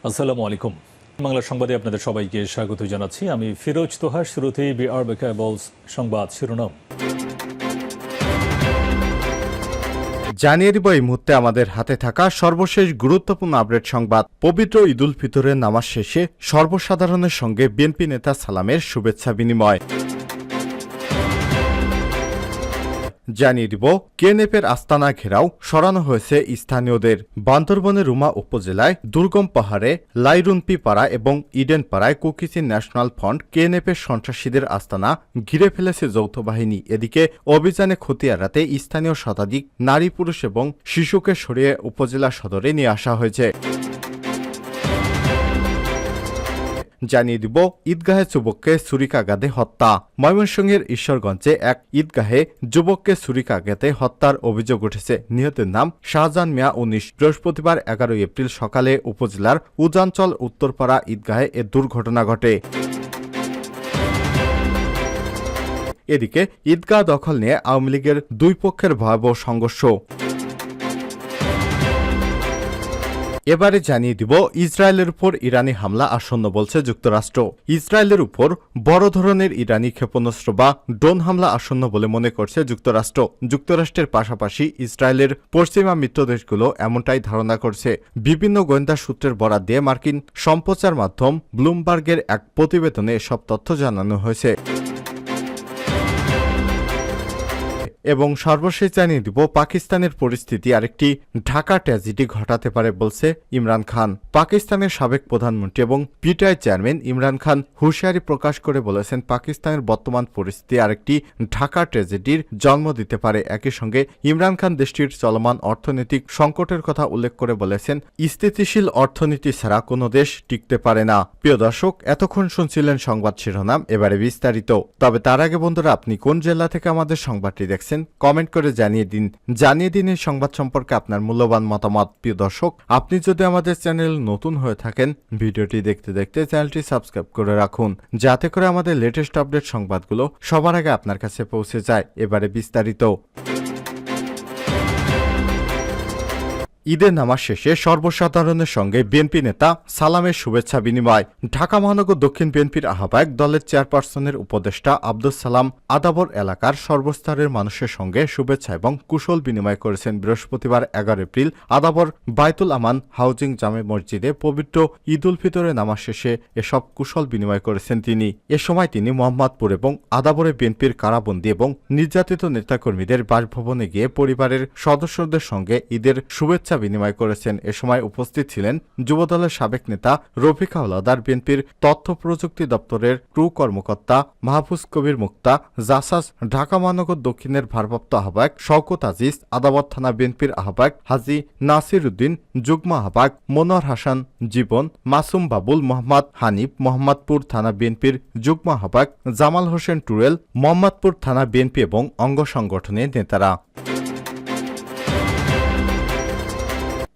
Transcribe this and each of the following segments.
আসসালামু আলাইকুম। বাংলা সংবাদে আপনাদের সবাইকে স্বাগত জানাচ্ছি। আমি ফিরোজ তোহা। শুরুতেই বিআরবি কেবলস সংবাদ শিরোনাম। জানিয়ে দিব এই মুহূর্তে আমাদের হাতে থাকা সর্বশেষ গুরুত্বপূর্ণ আপডেট সংবাদ। পবিত্র ঈদ উল ফিতরের নামাজ শেষে সর্বসাধারণের সঙ্গে বিএনপি নেতা সালামের শুভেচ্ছা বিনিময়। জানিয়ে দিব কেএনএফের আস্তানা ঘেরাও সরানো হয়েছে স্থানীয়দের। বান্দরবনের রুমা উপজেলায় দুর্গম পাহাড়ে লাইরুনপি পাড়া এবং ইডেন পাড়ায় কুকিসি ন্যাশনাল ফ্রন্ট কেএনএফের সন্ত্রাসীদের আস্তানা ঘিরে ফেলেছে যৌথ বাহিনী। এদিকে অভিযানে ক্ষতি এড়াতে স্থানীয় শতাধিক নারী পুরুষ এবং শিশুকে সরিয়ে উপজেলা সদরে নিয়ে আসা হয়েছে। জানিয়ে দিব ঈদগাহে যুবককে ছুরিকাঘাতে হত্যা। ময়মনসিংহের ঈশ্বরগঞ্জে এক ঈদগাহে যুবককে ছুরিকাঘাতে হত্যার অভিযোগ উঠেছে। নিহতের নাম শাহজাহান মিয়া ১৯। বৃহস্পতিবার ১১ এপ্রিল সকালে উপজেলার উজানচল উত্তরপাড়া ঈদগাহে এ দুর্ঘটনা ঘটে। এদিকে ঈদগাহ দখল নিয়ে আওয়ামী লীগের দুই পক্ষের ভয়াবহ সংঘর্ষ। এবারে জানিয়ে দিব ইসরায়েলের উপর ইরানি হামলা আসন্ন বলছে যুক্তরাষ্ট্র। ইসরায়েলের উপর বড় ধরনের ইরানি ক্ষেপণাস্ত্র বা ড্রোন হামলা আসন্ন বলে মনে করছে যুক্তরাষ্ট্র। যুক্তরাষ্ট্রের পাশাপাশি ইসরায়েলের পশ্চিমা মিত্র দেশগুলো এমনটাই ধারণা করছে। বিভিন্ন গোয়েন্দা সূত্রের বরাত দিয়ে মার্কিন সম্প্রচার মাধ্যম ব্লুমবার্গের এক প্রতিবেদনে এসব তথ্য জানানো হয়েছে। এবং সর্বশেষ জানিয়ে দিব পাকিস্তানের পরিস্থিতি আরেকটি ঢাকা ট্র্যাজেডি ঘটাতে পারে বলছে ইমরান খান। পাকিস্তানের সাবেক প্রধানমন্ত্রী এবং পিটিআই চেয়ারম্যান ইমরান খান হুঁশিয়ারি প্রকাশ করে বলেছেন পাকিস্তানের বর্তমান পরিস্থিতি আরেকটি ঢাকা ট্র্যাজেডির জন্ম দিতে পারে। একই সঙ্গে ইমরান খান দেশটির চলমান অর্থনৈতিক সংকটের কথা উল্লেখ করে বলেছেন স্থিতিশীল অর্থনীতি ছাড়া কোনো দেশ টিকতে পারে না। প্রিয় দর্শক, এতক্ষণ শুনছিলেন সংবাদ শিরোনাম, এবারে বিস্তারিত। তবে তার আগে বন্ধুরা, আপনি কোন জেলা থেকে আমাদের সংবাদটি দেখছেন কমেন্ট করে জানিয়ে দিন এই সংবাদ সম্পর্কে আপনার মূল্যবান মতামত। প্রিয় দর্শক, আপনি যদি আমাদের চ্যানেল নতুন হয়ে থাকেন, ভিডিওটি দেখতে দেখতে চ্যানেলটি সাবস্ক্রাইব করে রাখুন, যাতে করে আমাদের লেটেস্ট আপডেট সংবাদগুলো সবার আগে আপনার কাছে পৌঁছে যায়। এবারে বিস্তারিত। ঈদের নামাজ শেষে সর্বসাধারণের সঙ্গে বিএনপি নেতা সালামের শুভেচ্ছা বিনিময়। ঢাকা মহানগর দক্ষিণ বিএনপির আহ্বায়ক দলের চেয়ারপারসনের উপদেষ্টা আব্দুস সালাম আদাবর এলাকার সর্বস্তরের মানুষের সঙ্গে শুভেচ্ছা এবং কুশল বিনিময় করেছেন। বৃহস্পতিবার ১১ এপ্রিল আদাবর বাইতুল আমান হাউজিং জামে মসজিদে পবিত্র ঈদ উল ফিতরের নামাজ শেষে এসব কুশল বিনিময় করেছেন তিনি। এ সময় তিনি মোহাম্মদপুর এবং আদাবরে বিএনপির কারাবন্দী এবং নির্যাতিত নেতাকর্মীদের বাসভবনে গিয়ে পরিবারের সদস্যদের সঙ্গে ঈদের শুভেচ্ছা বিনিময় করেছেন। এ সময় উপস্থিত ছিলেন যুবদলের সাবেক নেতা রফিক হাওলাদার, বিএনপির তথ্য প্রযুক্তি দপ্তরের ক্রু কর্মকর্তা মাহফুজ কবির মুক্তা, জাসাস ঢাকা মহানগর দক্ষিণের ভারপ্রাপ্ত আহ্বায়ক শওকত আজিজ, আদাবর থানা বিএনপির আহ্বায়ক হাজী নাসির উদ্দিন, যুগ্ম আহ্বায়ক মনোয়ার হাসান জীবন, মাসুম বাবুল, মোহাম্মদ হানিফ, মোহাম্মদপুর থানা বিএনপির যুগ্ম আহ্বায়ক জামাল হোসেন টুরেল, মোহাম্মদপুর থানা বিএনপি এবং অঙ্গ সংগঠনের নেতারা।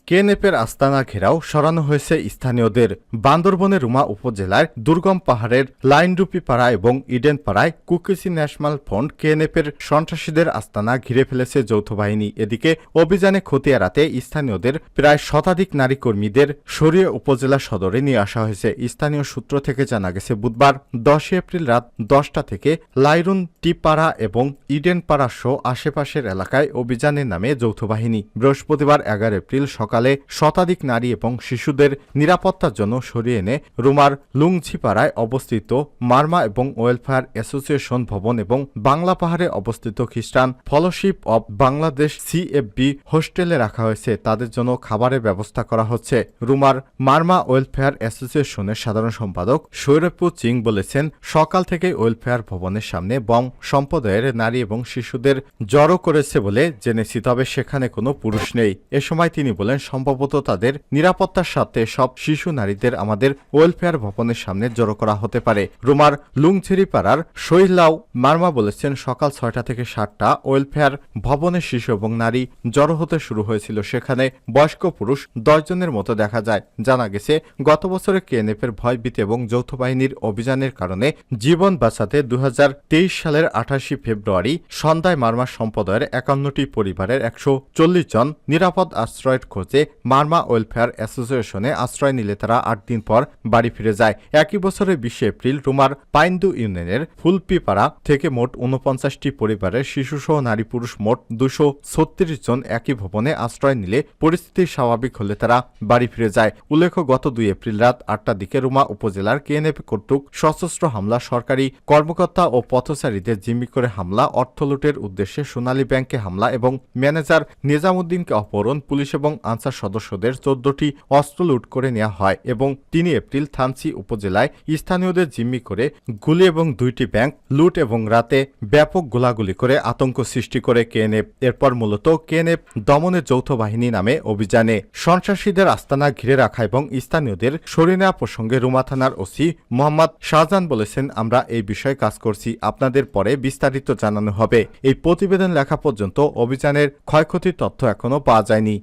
কেএনএফের আস্তানা ঘেরাও সরানো হয়েছে স্থানীয়দের। বান্দরবনের রুমা উপজেলার দুর্গম পাহাড়ের লাইনরুপি পাড়া এবং ইডেন পাড়ায় কুকিসি ন্যাশনাল ফ্রন্ট কেএনএফের সন্ত্রাসীদের আস্তানা ঘিরে ফেলেছে যৌথ বাহিনী। এদিকে অভিযানে ক্ষতি এড়াতে স্থানীয়দের প্রায় শতাধিক নারী কর্মীদের সরিয়ে উপজেলা সদরে নিয়ে আসা হয়েছে। স্থানীয় সূত্র থেকে জানা গেছে বুধবার ১০ এপ্রিল রাত ১০টা থেকে লাইরুন টিপাড়া এবং ইডেন পাড়া সহ আশেপাশের এলাকায় অভিযানের নামে যৌথ বাহিনী বৃহস্পতিবার ১১ এপ্রিল সকালে শতাধিক নারী এবং শিশুদের নিরাপত্তার জন্য সরিয়ে এনে রুমার লুংঝিপাড়ায় অবস্থিত মারমা এবং ওয়েলফেয়ার অ্যাসোসিয়েশন ভবন এবং বাংলা পাহাড়ে অবস্থিত খ্রিস্টান ফেলোশিপ অব বাংলাদেশ সিএফবি হোস্টেলে রাখা হয়েছে। তাদের জন্য খাবারের ব্যবস্থা করা হচ্ছে। রুমার মারমা ওয়েলফেয়ার অ্যাসোসিয়েশনের সাধারণ সম্পাদক সৈরবপুর সিং বলেছেন, সকাল থেকে ওয়েলফেয়ার ভবনের সামনে বং সম্প্রদায়ের নারী এবং শিশুদের জড়ো করেছে বলে জেনেছি, তবে সেখানে কোনো পুরুষ নেই। এ সময় তিনি বলেন, সম্ভবত তাদের নিরাপত্তার স্বার্থে সব শিশু নারীদের আমাদের ওয়েলফেয়ার ভবনের সামনে জড়ো করা হতে পারে। রুমার লুংছেরি পাড়ার শৈলাও মার্মা বলেছেন, সকাল ৬টা থেকে ৭টা ওয়েলফেয়ার ভবনে শিশু এবং নারী জড়ো হতে শুরু হয়েছিল। সেখানে বয়স্ক পুরুষ ১০ জনের মতো দেখা যায়। জানা গেছে, গত বছরে কেএনএফের ভয়ভীতি এবং যৌথ বাহিনীর অভিযানের কারণে জীবন বাঁচাতে ২০২৩ সালের ২৮ ফেব্রুয়ারি সন্ধ্যায় মারমা সম্প্রদায়ের ৫১টি পরিবারের ১৪০ জন নিরাপদ আশ্রয়ের খোঁজে মারমা ওয়েলফেয়ার অ্যাসোসিয়েশনে আশ্রয় নিলে তারা ৮ দিন পর বাড়ি ফিরে যায়। একই বছরের ২০ এপ্রিল রুমার পাইন্দু ইউনিয়নের ফুলপিপাড়া থেকে মোট ৪৯টি পরিবারের শিশুসহ নারী পুরুষ মোট ২৩৬ জন একই ভবনে আশ্রয় নিলে পরিস্থিতি স্বাভাবিক হলে তারা বাড়ি ফিরে যায়। উল্লেখ্য, গত ২ এপ্রিল রাত ৮টার দিকে রুমা উপজেলার কেএনএফ কর্তৃক সশস্ত্র হামলা, সরকারি কর্মকর্তা ও পথচারীদের জিম্মি করে হামলা, অর্থ লুটের উদ্দেশ্যে সোনালী ব্যাংকে হামলা এবং ম্যানেজার নিজামুদ্দিনকে অপহরণ, পুলিশ এবং আনসার সদস্যদের ১৪টি অস্ত্র লুট করে নেওয়া হয় এবং ৩ এপ্রিল থানচি উপজেলায় স্থানীয়দের জিম্মি করে গুলি এবং ২টি ব্যাংক লুট এবং রাতে ব্যাপক গোলাগুলি করে আতঙ্ক সৃষ্টি করে কেএনএফ। এরপর মূলত কেএনএফ দমনের যৌথ বাহিনী নামে অভিযানে সন্ত্রাসীদের আস্তানা ঘিরে রাখা এবং স্থানীয়দের সরিয়ে নেওয়া প্রসঙ্গে রুমা থানার ওসি মোহাম্মদ শাহজাহান বলেছেন, আমরা এই বিষয়ে কাজ করছি, আপনাদের পরে বিস্তারিত জানানো হবে। এই প্রতিবেদন লেখা পর্যন্ত অভিযানের ক্ষয়ক্ষতির তথ্য এখনো পাওয়া যায়নি।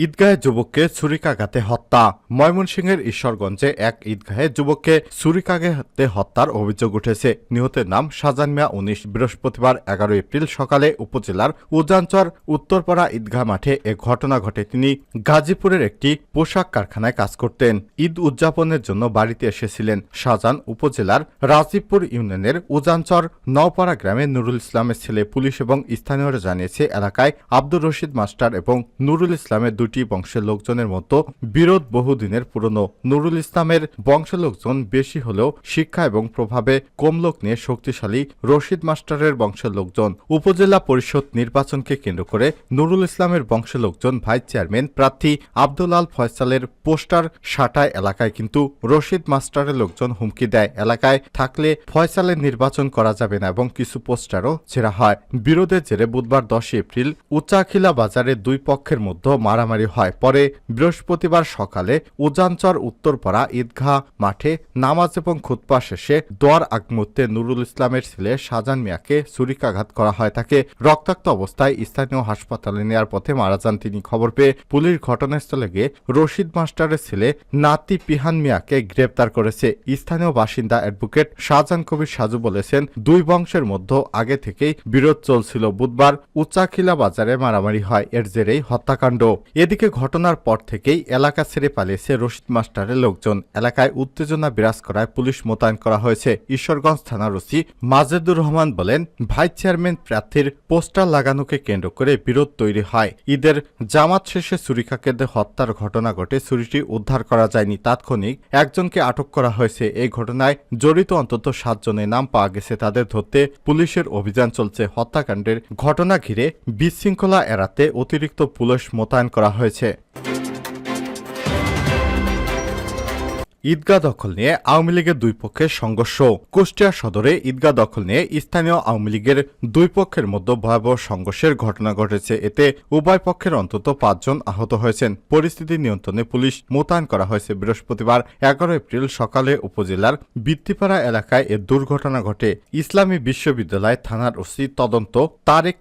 ঈদগাহে যুবককে ছুরিকাঘাতে হত্যা। ময়মনসিংহের ঈশ্বরগঞ্জে এক ঈদগাহে যুবককে ছুরিকাঘাতে হত্যার অভিযোগ উঠেছে। নিহতের নাম শাহজাহান মিয়া ১৯। বৃহস্পতিবার ১১ এপ্রিল সকালে উপজেলার উজানচর উত্তরপাড়া ঈদগাহ মাঠে এ ঘটনা ঘটে। তিনি গাজীপুরের একটি পোশাক কারখানায় কাজ করতেন। ঈদ উদযাপনের জন্য বাড়িতে এসেছিলেন। শাহজাহান উপজেলার রাজীবপুর ইউনিয়নের উজানচর নওপাড়া গ্রামে নুরুল ইসলামের ছেলে। পুলিশ এবং স্থানীয়রা জানিয়েছে, এলাকায় আব্দুর রশিদ মাস্টার এবং নুরুল ইসলামের দুটি বংশের লোকজনের মধ্যে বিরোধ বহুদিনের পুরনো। নুরুল ইসলামের বংশের লোকজন বেশি হলেও শিক্ষা এবং প্রভাবে কম লোক নিয়ে শক্তিশালী রশিদ মাস্টারের বংশের লোকজন। উপজেলা পরিষদ নির্বাচনকে কেন্দ্র করে নুরুল ইসলামের বংশের লোকজন ভাইস চেয়ারম্যান প্রার্থী আব্দুল আল ফয়সালের পোস্টার সাটায় এলাকায়, কিন্তু রশিদ মাস্টারের লোকজন হুমকি দেয়, এলাকায় থাকলে ফয়সালের নির্বাচন করা যাবে না এবং কিছু পোস্টারও ছেঁড়া হয়। বিরোধের জেরে বুধবার ১০ এপ্রিল উচাখিলা বাজারে দুই পক্ষের মধ্যে মারামারি হয়। পরে বৃহস্পতিবার সকালে উজানচর উত্তরপাড়া ঈদগাহ মাঠে নামাজ এবং খুতবা শেষে দোয়ার আগ মুহূর্তে নুরুল ইসলামের ছেলে শাহজাহান মিয়াকে ছুরিকাঘাত করা হয়। তাকে রক্তাক্ত অবস্থায় স্থানীয় হাসপাতালে নেওয়ার পথে মারা যান তিনি। খবর পেয়ে পুলিশ ঘটনাস্থলে গিয়ে রশিদ মাস্টারের ছেলে নাতি পিহান মিয়াকে গ্রেপ্তার করেছে। স্থানীয় বাসিন্দা অ্যাডভোকেট শাহজাহান কবির সাজু বলেছেন, দুই বংশের মধ্যে আগে থেকেই বিরোধ চলছিল। বুধবার উচাখিলা বাজারে মারামারি হয়, এর জেরেই হত্যাকাণ্ড। এদিকে ঘটনার পর থেকেই এলাকা ছেড়ে পালিয়েছে রশিদ মাস্টারের লোকজন। এলাকায় উত্তেজনা বিরাজ করায় পুলিশ মোতায়েন করা হয়েছে। ঈশ্বরগঞ্জ থানার ওসি মাজেদুর রহমান বলেন, ভাইস চেয়ারম্যান প্রার্থীর পোস্টার লাগানোকে কেন্দ্র করে বিরোধ তৈরি হয়। ঈদের জামাত শেষে ছুরিকাঘাতে হত্যার ঘটনা ঘটে। ছুরিটি উদ্ধার করা যায়নি। তাৎক্ষণিক একজনকে আটক করা হয়েছে। এই ঘটনায় জড়িত অন্তত ৭ জনের নাম পাওয়া গেছে। তাদের ধরতে পুলিশের অভিযান চলছে। হত্যাকাণ্ডের ঘটনা ঘিরে বিশৃঙ্খলা এড়াতে অতিরিক্ত পুলিশ মোতায়েন করা হয়েছে। ঈদগাহ দখল নিয়ে আওয়ামী লীগের দুই পক্ষের সংঘর্ষ। কুষ্টিয়া সদরে ঈদগাহ দখল নিয়ে স্থানীয় আওয়ামী লীগের দুই পক্ষের মধ্যে ভয়াবহ সংঘর্ষের ঘটনা ঘটেছে। এতে উভয় পক্ষের অন্তত ৫ জন আহত হয়েছেন। পরিস্থিতি নিয়ন্ত্রণে পুলিশ মোতায়েন করা হয়েছে। বৃহস্পতিবার ১১ এপ্রিল সকালে উপজেলার বৃত্তিপাড়া এলাকায় এ দুর্ঘটনা ঘটে। ইসলামী বিশ্ববিদ্যালয় থানার ওসি তদন্ত তারেক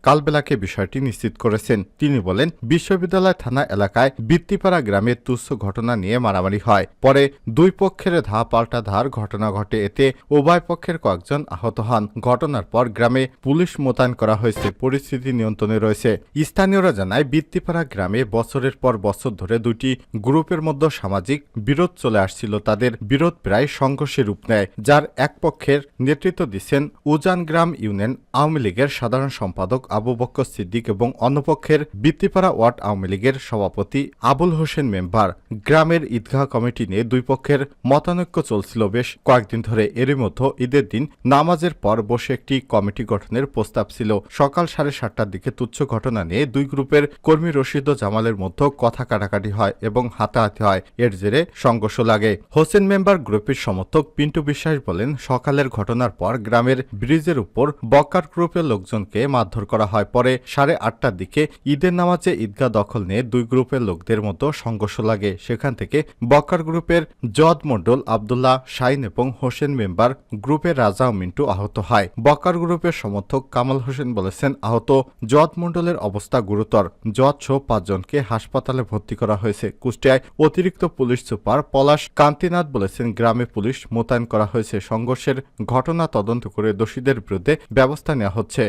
কালবেলাকে বিষয়টি নিশ্চিত করেছেন। তিনি বলেন, বিশ্ববিদ্যালয় থানা এলাকায় বৃত্তিপাড়া গ্রামে তুচ্ছ ঘটনা নিয়ে মারামারি হয়। পরে দুই পক্ষের পাল্টা ধার ঘটনা ঘটে। এতে উভয় পক্ষের কয়েকজন আহত হন। ঘটনার পর গ্রামে পুলিশ মোতায়েন করা হয়েছে। পরিস্থিতি নিয়ন্ত্রণে রয়েছে। স্থানীয়রা জানায়, বৃত্তিপাড়া গ্রামে বছরের পর বছর ধরে দুটি গ্রুপের মধ্যে সামাজিক বিরোধ চলে আসছিল। তাদের বিরোধ প্রায় সংঘর্ষে রূপ নেয়, যার এক পক্ষের নেতৃত্ব দিচ্ছেন উজানগ্রাম ইউনিয়ন আওয়ামী লীগের সাধারণ সম্পাদক আবু বক্কর সিদ্দিক এবং অন্য পক্ষের বৃত্তিপাড়া ওয়ার্ড আওয়ামী লীগের সভাপতি আবুল হোসেন মেম্বার। গ্রামের ঈদগাহ কমিটি নিয়ে দুই পক্ষের মতানৈক্য চলছিল বেশ কয়েকদিন ধরে। এরই মধ্যে ঈদের দিন নামাজের পর বসে একটি কমিটি গঠনের প্রস্তাব ছিল। সকাল 7:30টার দিকে তুচ্ছ ঘটনা নিয়ে দুই গ্রুপের কর্মী রশিদ ও জামালের মধ্যে কথা কাটাকাটি হয় এবং হাতাহাতি হয়। এর জেরে সংঘর্ষ লাগে। হোসেন মেম্বার গ্রুপের সমর্থক পিন্টু বিশ্বাস বলেন, সকালের ঘটনার পর গ্রামের ব্রিজের উপর বক্কার গ্রুপের লোকজনকে মারধর করা হয়। পরে 8:30টার দিকে ঈদের নামাজে ঈদগাহ দখল নিয়ে দুই গ্রুপের লোকদের মধ্যে সংঘর্ষ লাগে। সেখান থেকে বক্কার গ্রুপের জদ মণ্ডল, আব্দুল্লাহ, শাইন এবং হোসেন মেম্বার গ্রুপের রাজা ও মিন্টু আহত হয়। বক্কার গ্রুপের সমর্থক কামাল হোসেন বলেছেন, আহত জদ মণ্ডলের অবস্থা গুরুতর। জদ সহ 5 জনকে হাসপাতালে ভর্তি করা হয়েছে। কুষ্টিয়ায় অতিরিক্ত পুলিশ সুপার পলাশ কান্তিনাথ বলেছেন, গ্রামে পুলিশ মোতায়েন করা হয়েছে। সংঘর্ষের ঘটনা তদন্ত করে দোষীদের বিরুদ্ধে ব্যবস্থা নেওয়া হচ্ছে।